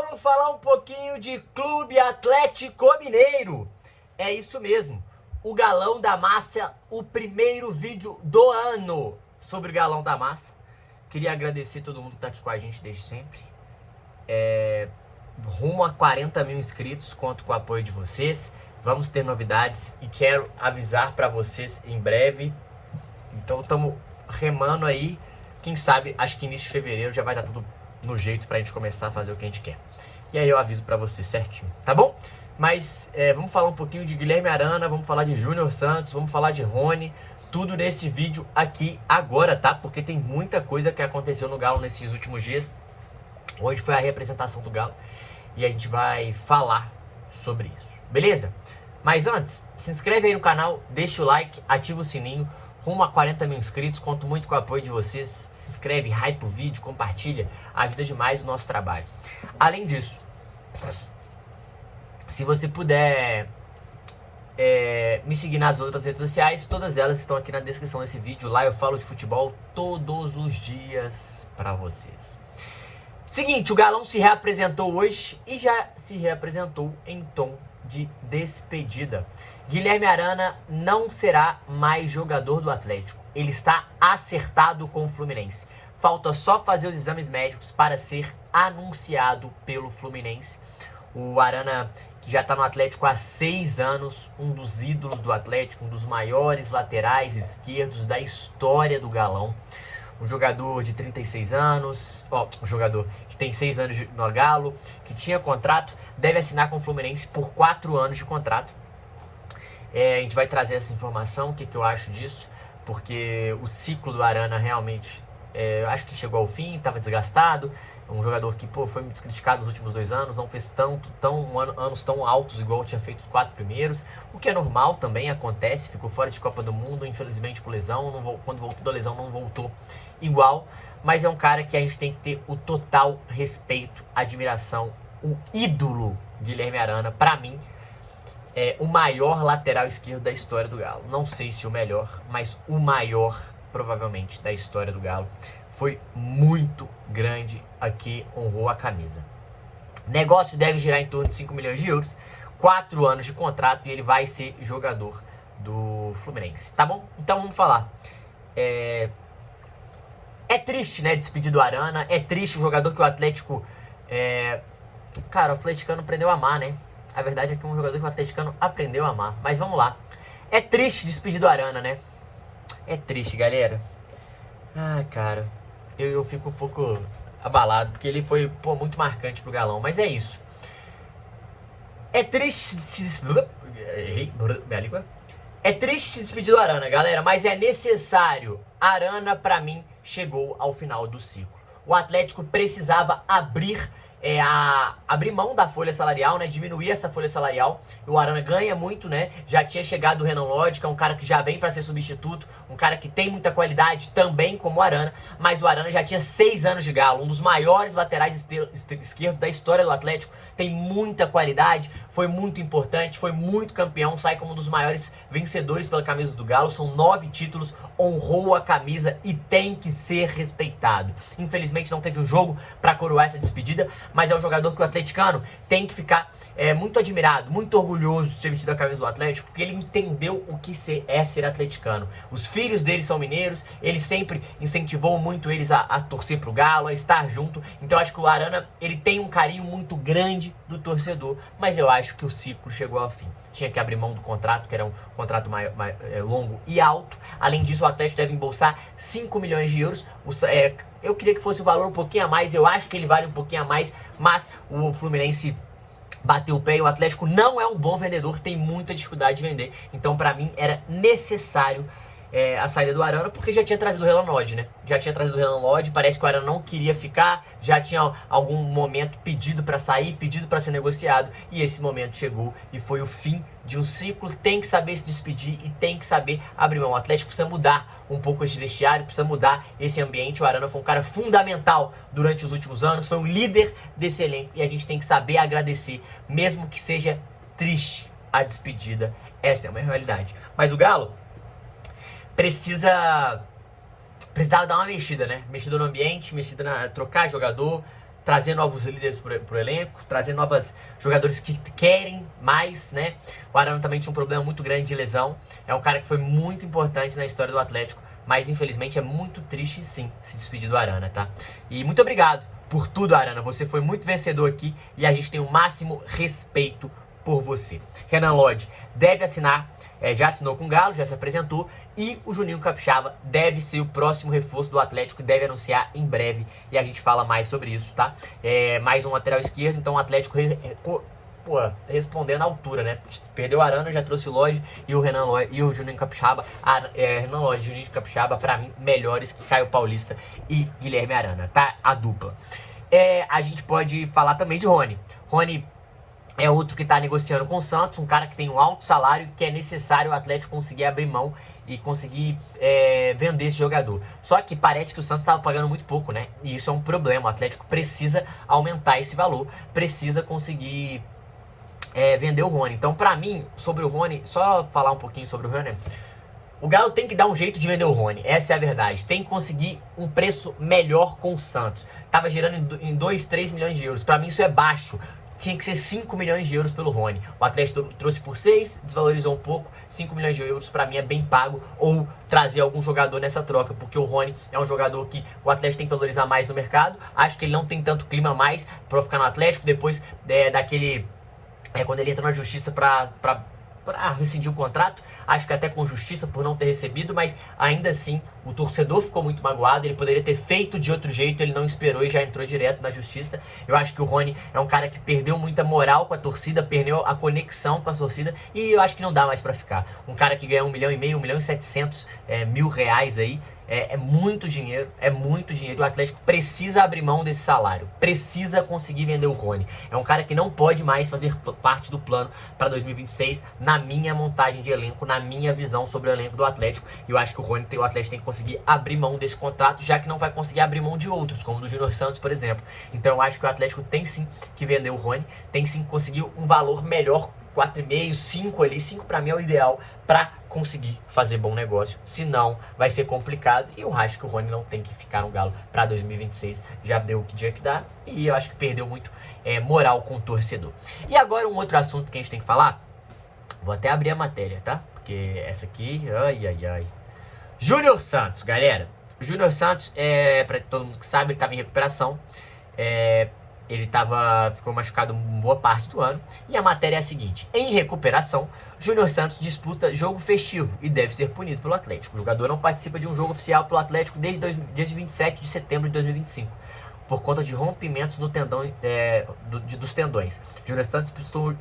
Vamos falar um pouquinho de Clube Atlético Mineiro. É isso mesmo, o Galão da Massa, o primeiro vídeo do ano sobre o Galão da Massa. Queria agradecer todo mundo que tá aqui com a gente desde sempre. Rumo a 40 mil inscritos, conto com o apoio de vocês. Vamos ter novidades e quero avisar pra vocês em breve. Então estamos remando aí. Quem sabe, acho que início de fevereiro já vai estar tudo no jeito pra gente começar a fazer o que a gente quer. E aí eu aviso pra vocês certinho, tá bom? Mas vamos falar um pouquinho de Guilherme Arana, vamos falar de Júnior Santos, vamos falar de Rony. Tudo nesse vídeo aqui agora, tá? Porque tem muita coisa que aconteceu no Galo nesses últimos dias. Hoje foi a representação do Galo e a gente vai falar sobre isso, beleza? Mas antes, se inscreve aí no canal, deixa o like, ativa o sininho. Rumo a 40 mil inscritos, conto muito com o apoio de vocês. Se inscreve, hype o vídeo, compartilha, ajuda demais o nosso trabalho. Além disso, se você puder me seguir nas outras redes sociais, todas elas estão aqui na descrição desse vídeo. Lá eu falo de futebol todos os dias pra vocês. Seguinte, o Galão se reapresentou hoje e já se reapresentou em tom de despedida. Guilherme Arana não será mais jogador do Atlético. Ele está acertado com o Fluminense. Falta só fazer os exames médicos para ser anunciado pelo Fluminense. O Arana, que já está no Atlético há 6 anos, um dos ídolos do Atlético, um dos maiores laterais esquerdos da história do Galão. Um jogador de 36 anos, um jogador que tem 6 anos no Galo, que tinha contrato, deve assinar com o Fluminense por 4 anos de contrato. A gente vai trazer essa informação, o que eu acho disso, porque o ciclo do Arana realmente, acho que chegou ao fim, estava desgastado. Um jogador que foi muito criticado nos últimos 2 anos, não fez anos tão altos igual tinha feito os 4 primeiros, o que é normal também, acontece, ficou fora de Copa do Mundo, infelizmente por lesão, quando voltou da lesão não voltou igual, mas é um cara que a gente tem que ter o total respeito, admiração, o ídolo Guilherme Arana, pra mim, é o maior lateral esquerdo da história do Galo. Não sei se o melhor, mas o maior, provavelmente, da história do Galo. Foi muito grande aqui, honrou a camisa. Negócio deve girar em torno de 5 milhões de euros, 4 anos de contrato e ele vai ser jogador do Fluminense, tá bom? Então vamos falar. É triste, né, despedir do Arana, é triste o jogador que o Atlético... Cara, o atleticano aprendeu a amar, né? A verdade é que um jogador que o atleticano aprendeu a amar. Mas vamos lá. É triste despedir do Arana, né? É triste, galera. Ah, cara. Eu fico um pouco abalado, porque ele foi, muito marcante pro Galão. Mas é isso. É triste... Minha língua. É triste se despedir do Arana, galera. Mas é necessário. Arana, pra mim, chegou ao final do ciclo. O Atlético precisava abrir mão da folha salarial, né? Diminuir essa folha salarial. O Arana ganha muito, né? Já tinha chegado o Renan Lodge, que é um cara que já vem para ser substituto, um cara que tem muita qualidade também como o Arana, mas o Arana já tinha 6 anos de Galo, um dos maiores laterais esquerdos da história do Atlético, tem muita qualidade, foi muito importante, foi muito campeão, sai como um dos maiores vencedores pela camisa do Galo, são 9 títulos, honrou a camisa e tem que ser respeitado. Infelizmente não teve um jogo para coroar essa despedida, mas é um jogador que o atleticano tem que ficar muito admirado, muito orgulhoso de ter vestido a camisa do Atlético, porque ele entendeu o que é ser atleticano. Os filhos dele são mineiros, ele sempre incentivou muito eles a torcer pro Galo, a estar junto. Então eu acho que o Arana, ele tem um carinho muito grande do torcedor, mas eu acho que o ciclo chegou ao fim. Tinha que abrir mão do contrato, que era um contrato longo e alto. Além disso, o Atlético deve embolsar 5 milhões de euros. Eu queria que fosse o valor um pouquinho a mais, eu acho que ele vale um pouquinho a mais, mas o Fluminense bateu o pé e o Atlético não é um bom vendedor, tem muita dificuldade de vender. Então, pra mim, era necessário a saída do Arana, porque já tinha trazido o Renan Lodge, né? Já tinha trazido o Renan Lodge, parece que o Arana não queria ficar, já tinha algum momento pedido pra sair, pedido pra ser negociado, e esse momento chegou e foi o fim de um ciclo. Tem que saber se despedir e tem que saber abrir mão. O Atlético precisa mudar um pouco esse vestiário, precisa mudar esse ambiente. O Arana foi um cara fundamental durante os últimos anos, foi um líder desse elenco e a gente tem que saber agradecer, mesmo que seja triste a despedida. Essa é uma realidade. Mas o Galo precisava dar uma mexida, né? Mexida no ambiente, trocar jogador, trazer novos líderes pro elenco, trazer novos jogadores que querem mais, né? O Arana também tinha um problema muito grande de lesão. É um cara que foi muito importante na história do Atlético, mas infelizmente é muito triste, sim, se despedir do Arana, tá? E muito obrigado por tudo, Arana. Você foi muito vencedor aqui e a gente tem o máximo respeito por você. Renan Lodge deve assinar, já assinou com o Galo, já se apresentou, e o Juninho Capixaba deve ser o próximo reforço do Atlético, deve anunciar em breve, e a gente fala mais sobre isso, tá? Mais um lateral esquerdo, então o Atlético respondendo à altura, né? Perdeu o Arana, já trouxe o Lodge e o Renan Lodge e o Juninho Capixaba. Renan Lodge e Juninho Capixaba, pra mim, melhores que Caio Paulista e Guilherme Arana, tá? A dupla. A gente pode falar também de Rony. Rony é outro que está negociando com o Santos, um cara que tem um alto salário, que é necessário o Atlético conseguir abrir mão e conseguir vender esse jogador. Só que parece que o Santos estava pagando muito pouco, né? E isso é um problema. O Atlético precisa aumentar esse valor, precisa conseguir vender o Rony. Então, pra mim, sobre o Rony, só falar um pouquinho sobre o Rony. O Galo tem que dar um jeito de vender o Rony, essa é a verdade. Tem que conseguir um preço melhor com o Santos. Tava girando em 2, 3 milhões de euros. Pra mim isso é baixo. Tinha que ser 5 milhões de euros pelo Rony. O Atlético trouxe por 6, desvalorizou um pouco. 5 milhões de euros pra mim é bem pago. Ou trazer algum jogador nessa troca, porque o Rony é um jogador que o Atlético tem que valorizar mais no mercado. Acho que ele não tem tanto clima mais pra ficar no Atlético. Depois daquele... quando ele entra na justiça pra rescindir o contrato, acho que até com justiça por não ter recebido, mas ainda assim o torcedor ficou muito magoado. Ele poderia ter feito de outro jeito, ele não esperou e já entrou direto na justiça. Eu acho que o Rony é um cara que perdeu muita moral com a torcida, perdeu a conexão com a torcida, e eu acho que não dá mais pra ficar. Um cara que ganha 1,5 milhão, 1.700.000 reais aí, é muito dinheiro, o Atlético precisa abrir mão desse salário, precisa conseguir vender o Rony. É um cara que não pode mais fazer parte do plano para 2026, na minha montagem de elenco, na minha visão sobre o elenco do Atlético. E eu acho que o Atlético tem que conseguir abrir mão desse contrato, já que não vai conseguir abrir mão de outros, como o do Júnior Santos, por exemplo. Então eu acho que o Atlético tem sim que vender o Rony, tem sim que conseguir um valor melhor, 4,5, 5 ali. 5 pra mim é o ideal pra conseguir fazer bom negócio. Senão vai ser complicado. E eu acho que o Rony não tem que ficar no Galo pra 2026. Já deu o que tinha que dar. E eu acho que perdeu muito moral com o torcedor. E agora um outro assunto que a gente tem que falar. Vou até abrir a matéria, tá? Porque essa aqui... Ai. Júnior Santos, galera. Júnior Santos, pra todo mundo que sabe, ele tava em recuperação. Ele ficou machucado boa parte do ano. E a matéria é a seguinte: em recuperação, Júnior Santos disputa jogo festivo e deve ser punido pelo Atlético. O jogador não participa de um jogo oficial pelo Atlético desde 27 de setembro de 2025, por conta de rompimentos no tendão, dos tendões. Júnior Santos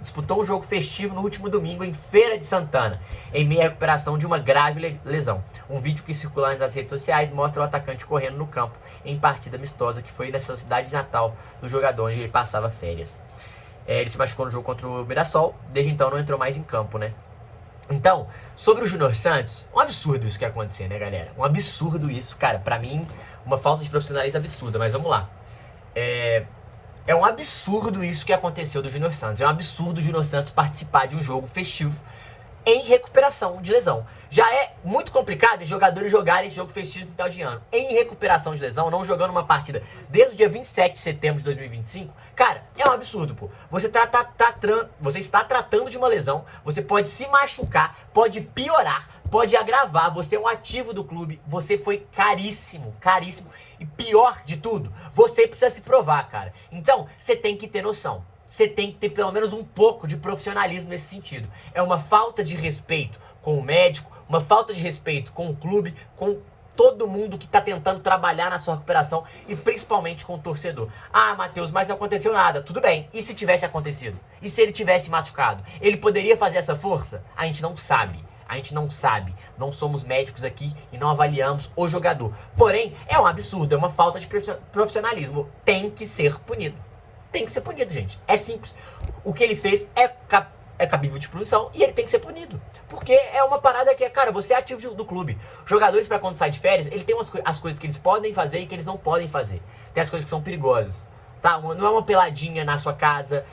disputou um jogo festivo no último domingo em Feira de Santana, em meia recuperação de uma grave lesão. Um vídeo que circula nas redes sociais mostra o atacante correndo no campo em partida amistosa que foi nessa cidade de natal do jogador, onde ele passava férias. Ele se machucou no jogo contra o Mirassol, desde então não entrou mais em campo, né? Então, sobre o Júnior Santos, um absurdo isso que ia acontecer, né, galera? Um absurdo isso, cara. Pra mim, uma falta de profissionalismo absurda, mas vamos lá. É um absurdo isso que aconteceu do Júnior Santos. É um absurdo o Júnior Santos participar de um jogo festivo em recuperação de lesão. Já é muito complicado os jogadores jogarem esse jogo festivo no final de ano. Em recuperação de lesão, não jogando uma partida desde o dia 27 de setembro de 2025, cara, é um absurdo, pô. Você está tratando de uma lesão, você pode se machucar, pode piorar, pode agravar, você é um ativo do clube, você foi caríssimo. E pior de tudo, você precisa se provar, cara. Então, você tem que ter noção. Você tem que ter pelo menos um pouco de profissionalismo nesse sentido. É uma falta de respeito com o médico, uma falta de respeito com o clube, com todo mundo que tá tentando trabalhar na sua recuperação e principalmente com o torcedor. Ah, Matheus, mas não aconteceu nada. Tudo bem, e se tivesse acontecido? E se ele tivesse machucado? Ele poderia fazer essa força? A gente não sabe. Não somos médicos aqui e não avaliamos o jogador. Porém, é um absurdo, é uma falta de profissionalismo. Tem que ser punido. Tem que ser punido, gente. É simples. O que ele fez é cabível de punição e ele tem que ser punido. Porque é uma parada que cara, você é ativo do clube. Jogadores, pra quando sai de férias, ele tem as coisas que eles podem fazer e que eles não podem fazer. Tem as coisas que são perigosas, tá? Não é uma peladinha na sua casa,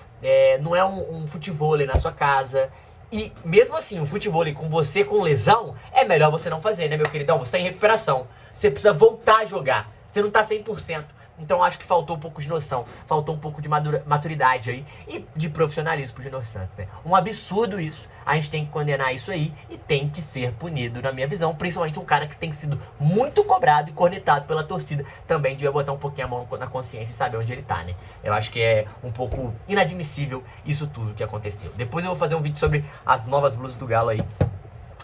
não é um futevôlei na sua casa. E mesmo assim, um futevôlei com você com lesão, é melhor você não fazer, né, meu queridão? Você tá em recuperação. Você precisa voltar a jogar. Você não tá 100%. Então acho que faltou um pouco de noção, faltou um pouco de maturidade aí e de profissionalismo pro Júnior Santos, né? Um absurdo isso, a gente tem que condenar isso aí e tem que ser punido, na minha visão, principalmente um cara que tem sido muito cobrado e cornetado pela torcida, também devia botar um pouquinho a mão na consciência e saber onde ele tá, né? Eu acho que é um pouco inadmissível isso tudo que aconteceu. Depois eu vou fazer um vídeo sobre as novas blusas do Galo aí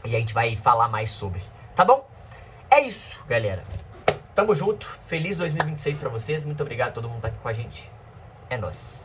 e a gente vai falar mais sobre, tá bom? É isso, galera. Tamo junto, feliz 2026 pra vocês, muito obrigado a todo mundo que tá aqui com a gente, é nóis.